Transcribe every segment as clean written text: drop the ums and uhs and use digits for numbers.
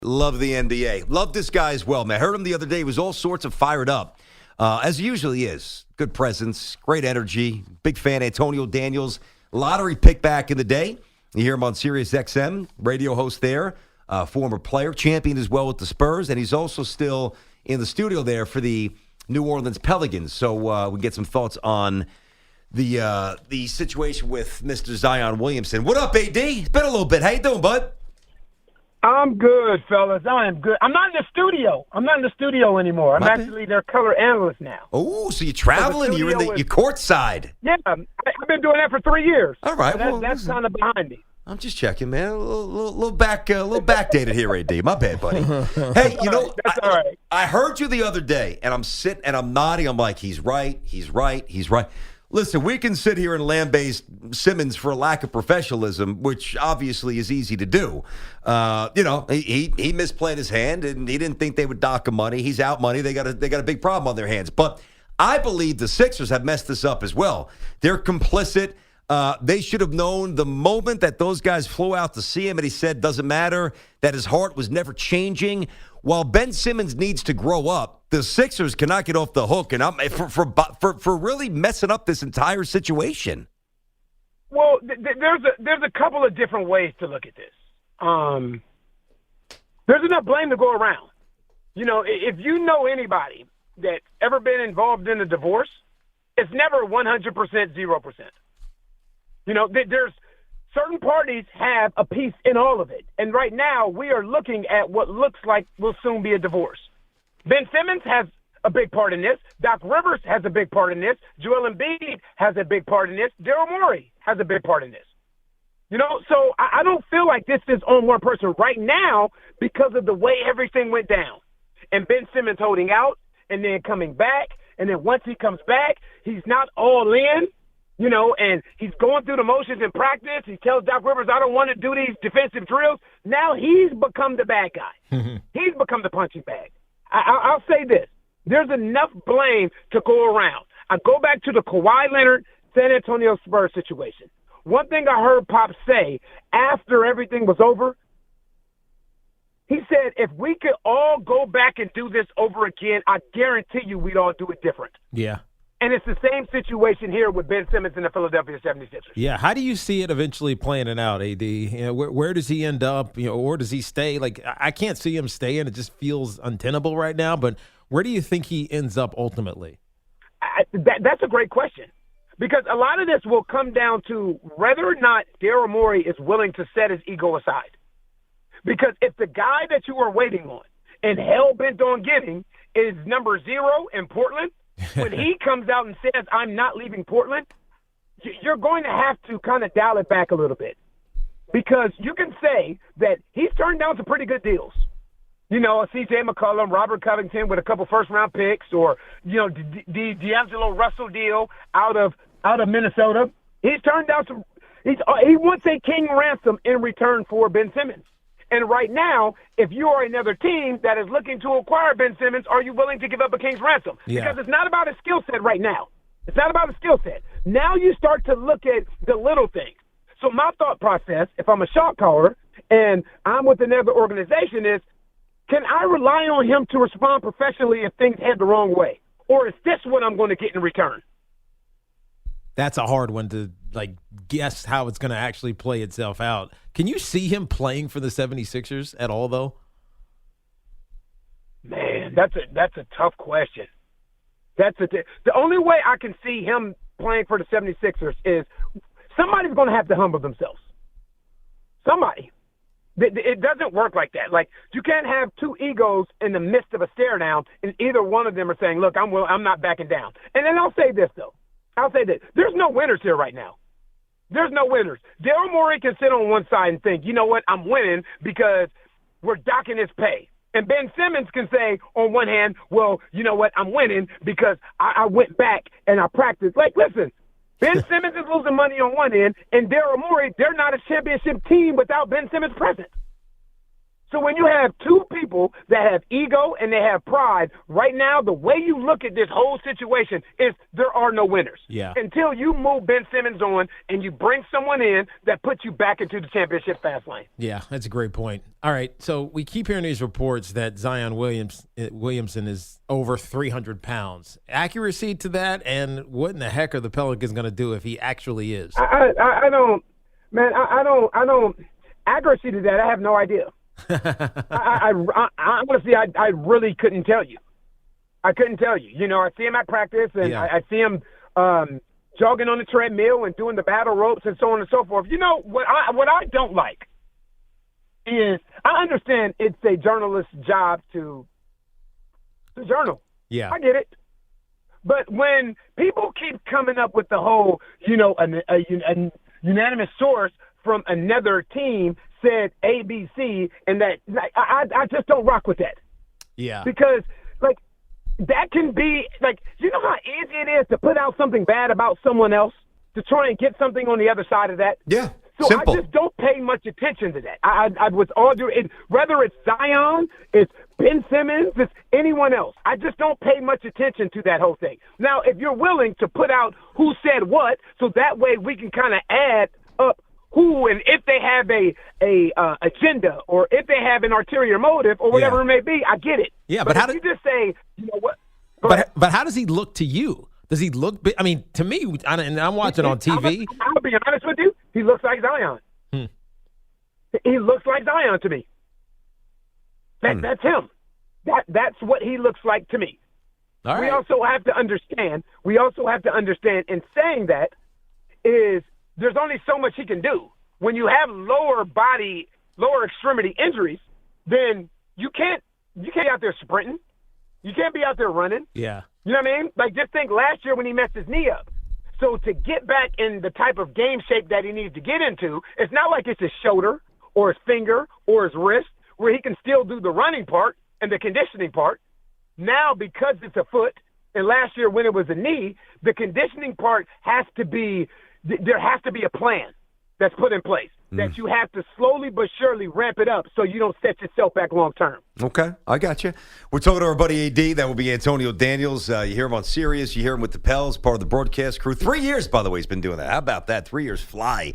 Love the NBA. Love this guy as well, man. I heard him the other day. He was all sorts of fired up, as he usually is. Good presence, great energy. Big fan, Antonio Daniels. Lottery pick back in the day. You hear him on Sirius XM, radio host there. Former player, champion as well with the Spurs. And he's also still in the studio there for the New Orleans Pelicans. So we get some thoughts on the situation with Mr. Zion Williamson. What up, AD? It's been a little bit. How you doing, bud? I'm good, fellas. I am good. I'm not in the studio anymore. I'm actually their color analyst now. Oh, so you're traveling? You're courtside. Yeah, I've been doing that for 3 years. All right, So that's kind of behind me. I'm just checking, man. A little backdated here, AD. My bad, buddy. Hey, That's all right. I heard you the other day, and I'm sitting and I'm nodding. I'm like, he's right. Listen, we can sit here and lambaste Simmons for a lack of professionalism, which obviously is easy to do. He misplayed his hand, and he didn't think they would dock him money. He's out money. They got a big problem on their hands. But I believe the Sixers have messed this up as well. They're complicit. They should have known the moment that those guys flew out to see him, and he said, doesn't matter, that his heart was never changing. While Ben Simmons needs to grow up, the Sixers cannot get off the hook, and for really messing up this entire situation. Well, there's a couple of different ways to look at this. There's enough blame to go around. If you know anybody that's ever been involved in a divorce, it's never 100%, 0%. There's certain parties have a piece in all of it. And right now we are looking at what looks like will soon be a divorce. Ben Simmons has a big part in this. Doc Rivers has a big part in this. Joel Embiid has a big part in this. Daryl Morey has a big part in this. So I don't feel like this is on one person right now because of the way everything went down. And Ben Simmons holding out and then coming back. And then once he comes back, he's not all in. And he's going through the motions in practice. He tells Doc Rivers, I don't want to do these defensive drills. Now he's become the bad guy. He's become the punching bag. I'll say this. There's enough blame to go around. I go back to the Kawhi Leonard, San Antonio Spurs situation. One thing I heard Pop say after everything was over, he said, if we could all go back and do this over again, I guarantee you we'd all do it different. Yeah. And it's the same situation here with Ben Simmons and the Philadelphia 76ers. Yeah, how do you see it eventually playing it out, AD? Where does he end up, or does he stay? Like, I can't see him staying. It just feels untenable right now. But where do you think he ends up ultimately? That's a great question. Because a lot of this will come down to whether or not Daryl Morey is willing to set his ego aside. Because if the guy that you are waiting on and hell-bent on getting is number 0 in Portland, when he comes out and says, I'm not leaving Portland, you're going to have to kind of dial it back a little bit. Because you can say that he's turned down some pretty good deals. A C.J. McCollum, Robert Covington with a couple first-round picks, or, the D'Angelo Russell deal out of Minnesota. He's turned down some – he wants a king ransom in return for Ben Simmons. And right now, if you are another team that is looking to acquire Ben Simmons, are you willing to give up a king's ransom? Yeah. Because it's not about his skill set right now. It's not about his skill set. Now you start to look at the little things. So my thought process, if I'm a shot caller and I'm with another organization, is can I rely on him to respond professionally if things head the wrong way? Or is this what I'm going to get in return? That's a hard one to guess how it's going to actually play itself out. Can you see him playing for the 76ers at all, though? Man, that's a tough question. The only way I can see him playing for the 76ers is somebody's going to have to humble themselves. Somebody. It doesn't work like that. Like, you can't have two egos in the midst of a stare down, and either one of them are saying, look, I'm not backing down. And then I'll say this, though. There's no winners here right now. There's no winners. Daryl Morey can sit on one side and think, you know what, I'm winning because we're docking his pay. And Ben Simmons can say on one hand, well, you know what, I'm winning because I went back and I practiced. Like, listen, Ben Simmons is losing money on one end, and Daryl Morey, they're not a championship team without Ben Simmons present. So when you have two people that have ego and they have pride, right now the way you look at this whole situation is there are no winners. Yeah. Until you move Ben Simmons on and you bring someone in that puts you back into the championship fast lane. Yeah, that's a great point. All right, so we keep hearing these reports that Zion Williamson is over 300 pounds. Accuracy to that, and what in the heck are the Pelicans going to do if he actually is? I don't, man. I don't. Accuracy to that, I have no idea. I honestly, I really couldn't tell you. I couldn't tell you. You know, I see him at practice, and Yeah. I see him jogging on the treadmill and doing the battle ropes and so on and so forth. You know, what I don't like is I understand it's a journalist's job to journal. Yeah. I get it. But when people keep coming up with the whole, you know, a unanimous source from another team said ABC, and that I just don't rock with that. Yeah. Because, like, that can be, like, you know how easy it is to put out something bad about someone else, to try and get something on the other side of that? Yeah, So simple. I just don't pay much attention to that. I with all due it, whether it's Zion, it's Ben Simmons, it's anyone else. I just don't pay much attention to that whole thing. Now, if you're willing to put out who said what, so that way we can kind of add up who and if they have a agenda or if they have an ulterior motive or whatever Yeah. it may be, I get it. Yeah, but how if did you just say, you know what? Go ahead. But how does he look to you? Does he look? I mean, to me, and I'm watching on TV. I'll be honest with you. He looks like Zion. He looks like Zion to me. That's him. That's what he looks like to me. All right. We also have to understand in saying that is there's only so much he can do. When you have lower extremity injuries, then you can't be out there sprinting. You can't be out there running. Yeah. You know what I mean? Like, just think last year when he messed his knee up. So to get back in the type of game shape that he needs to get into, it's not like it's his shoulder or his finger or his wrist where he can still do the running part and the conditioning part. Now, because it's a foot, and last year when it was a knee, the conditioning part has to be – there has to be a plan that's put in place that you have to slowly but surely ramp it up so you don't set yourself back long term. Okay, I got you. We're talking to our buddy AD. That will be Antonio Daniels. You hear him on Sirius. You hear him with the Pels, part of the broadcast crew. 3 years, by the way, he's been doing that. How about that? 3 years fly.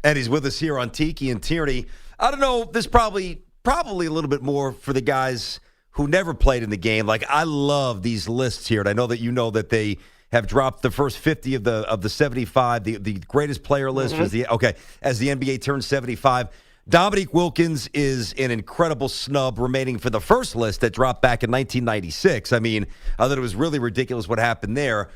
And he's with us here on Tiki and Tierney. I don't know. There's probably a little bit more for the guys who never played in the game. Like, I love these lists here, and I know that you know that they have dropped the first 50 of the 75. The greatest player list was as the NBA turns 75. Dominique Wilkins is an incredible snub remaining for the first list that dropped back in 1996. I mean, I thought it was really ridiculous what happened there.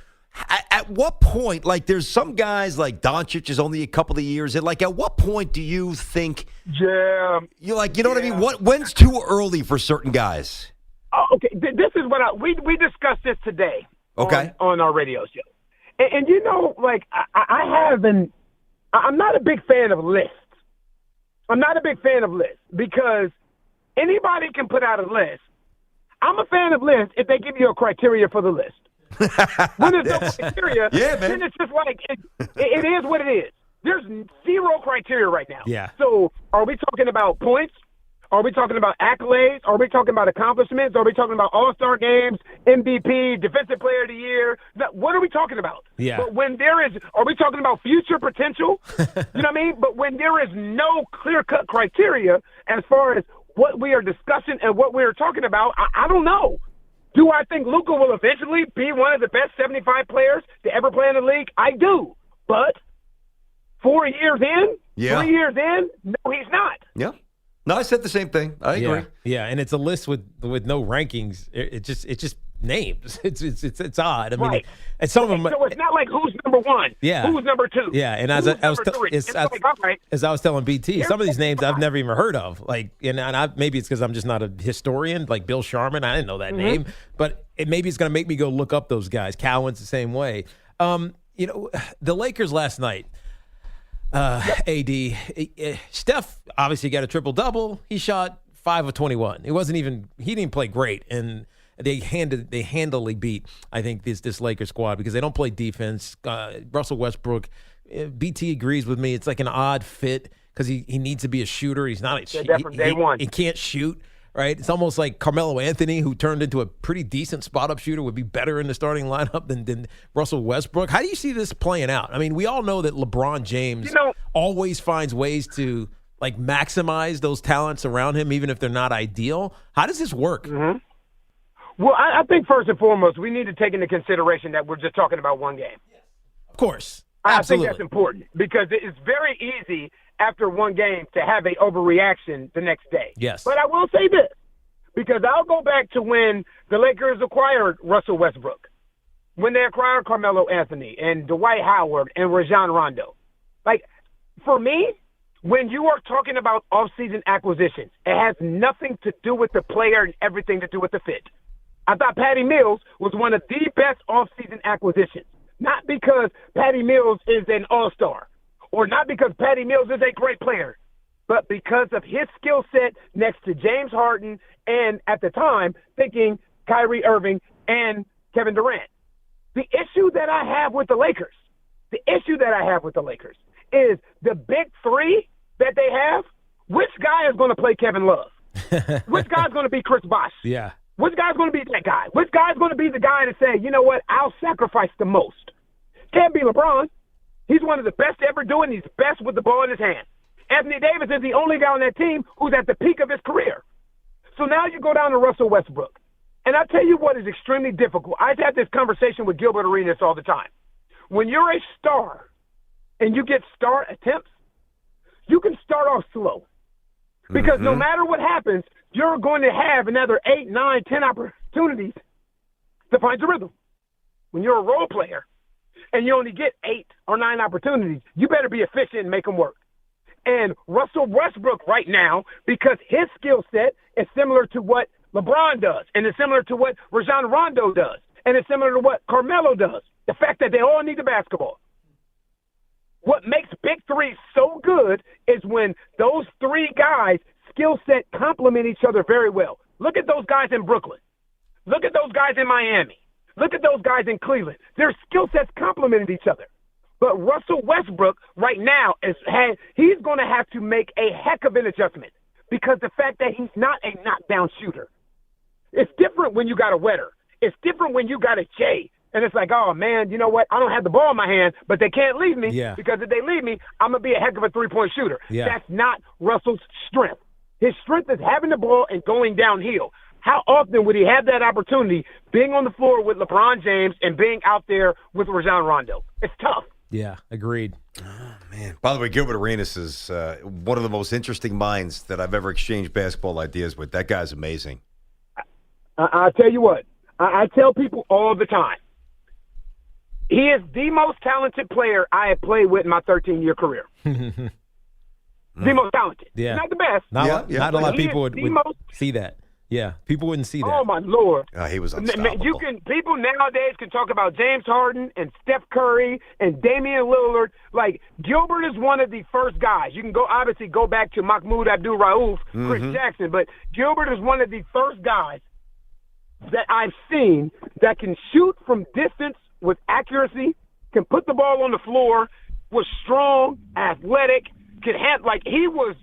At what point, like, there's some guys like Doncic is only a couple of years in. Like, at what point do you think Yeah. you know what I mean? When's too early for certain guys? Oh, okay, this is what we discussed this today. Okay. On our radio show. And you know, like, I'm not a big fan of lists. I'm not a big fan of lists because anybody can put out a list. I'm a fan of lists if they give you a criteria for the list. When there's no criteria, Yeah, man. then it's just like, it is what it is. There's zero criteria right now. Yeah. So are we talking about points? Are we talking about accolades? Are we talking about accomplishments? Are we talking about all-star games, MVP, Defensive Player of the Year? What are we talking about? Yeah. But when are we talking about future potential? You know what I mean? But when there is no clear-cut criteria as far as what we are discussing and what we are talking about, I don't know. Do I think Luka will eventually be one of the best 75 players to ever play in the league? I do. But 4 years in, 3 years in, no, he's not. Yeah. No, I said the same thing. I agree. Yeah, and it's a list with no rankings. It just names. It's odd. I mean, Right. and some of them. So it's not like who's number one, Yeah. who's number two. Yeah, and as who's I was number three. It's as like, all right. I was telling BT, some of these names I've five. never even heard of. Like, and maybe it's because I'm just not a historian. Like Bill Sharman, I didn't know that name, but maybe it's going to make me go look up those guys. Cowan's the same way. You know, the Lakers last night. AD, Steph obviously got a triple-double. He shot 5 of 21. He didn't play great, and they handily beat, I think, this Lakers squad because they don't play defense. Russell Westbrook, BT agrees with me. It's like an odd fit because he needs to be a shooter. He's not Said that from day one. He can't shoot, right? It's almost like Carmelo Anthony, who turned into a pretty decent spot-up shooter, would be better in the starting lineup than Russell Westbrook. How do you see this playing out? I mean, we all know that LeBron James always finds ways to like maximize those talents around him, even if they're not ideal. How does this work? Mm-hmm. Well, I think first and foremost, we need to take into consideration that we're just talking about one game. Of course. I think that's important because it's very easy after one game to have an overreaction the next day. Yes. But I will say this, because I'll go back to when the Lakers acquired Russell Westbrook, when they acquired Carmelo Anthony and Dwight Howard and Rajon Rondo. Like, for me, when you are talking about off-season acquisitions, it has nothing to do with the player and everything to do with the fit. I thought Patty Mills was one of the best off-season acquisitions, not because Patty Mills is an all-star or not because Patty Mills is a great player, but because of his skill set next to James Harden and, at the time, thinking Kyrie Irving and Kevin Durant. The issue that I have with the Lakers is the big three that they have. Which guy is going to play Kevin Love? Which guy is going to be Chris Bosh? Yeah. Which guy's going to be that guy? Which guy's going to be the guy to say, you know what, I'll sacrifice the most? Can't be LeBron. He's one of the best to ever do it, and he's best with the ball in his hand. Anthony Davis is the only guy on that team who's at the peak of his career. So now you go down to Russell Westbrook. And I'll tell you what is extremely difficult. I've had this conversation with Gilbert Arenas all the time. When you're a star and you get star attempts, you can start off slow. Because no matter what happens, you're going to have another 8, 9, 10 opportunities to find your rhythm. When you're a role player and you only get 8 or 9 opportunities, you better be efficient and make them work. And Russell Westbrook right now, because his skill set is similar to what LeBron does, and it's similar to what Rajon Rondo does, and it's similar to what Carmelo does, the fact that they all need the basketball. What makes Big Three so good is when those three guys' skill set complement each other very well. Look at those guys in Brooklyn. Look at those guys in Miami. Look at those guys in Cleveland. Their skill sets complemented each other. But Russell Westbrook right now he's going to have to make a heck of an adjustment because the fact that he's not a knockdown shooter. It's different when you got a Wetter. It's different when you got a Jay. And it's like, oh, man, you know what? I don't have the ball in my hand, but they can't leave me because if they leave me, I'm going to be a heck of a three-point shooter. Yeah. That's not Russell's strength. His strength is having the ball and going downhill. How often would he have that opportunity being on the floor with LeBron James and being out there with Rajon Rondo? It's tough. Yeah, agreed. Oh, man. By the way, Gilbert Arenas is one of the most interesting minds that I've ever exchanged basketball ideas with. That guy's amazing. I'll tell you what. I tell people all the time. He is the most talented player I have played with in my 13-year career. The most talented. Yeah. Not the best. Not a lot of people would most... see that. Yeah, people wouldn't see that. Oh, my Lord. He was unstoppable. People nowadays can talk about James Harden and Steph Curry and Damian Lillard. Like, Gilbert is one of the first guys. You can obviously go back to Mahmoud Abdul-Rauf, Chris Jackson, but Gilbert is one of the first guys that I've seen that can shoot from distance with accuracy, can put the ball on the floor, was strong, athletic, could have, like, he was.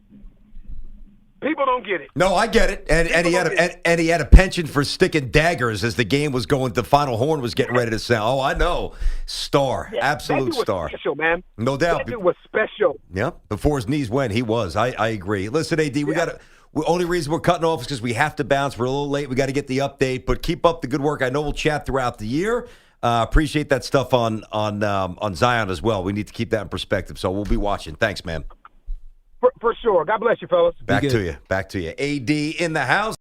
People don't get it. No, I get it. And he had a penchant for sticking daggers as the game was going. The final horn was getting ready to sound. Oh, I know. Star. Yeah, Absolute that dude was star. Special, man. No doubt. That dude was special. Yeah. Before his knees went, he was. I agree. Listen, AD, we got to. The only reason we're cutting off is because we have to bounce. We're a little late. We got to get the update, but keep up the good work. I know we'll chat throughout the year. Appreciate that stuff on Zion as well. We need to keep that in perspective, so we'll be watching. Thanks, man. For sure. God bless you, fellas. Back to you. AD in the house.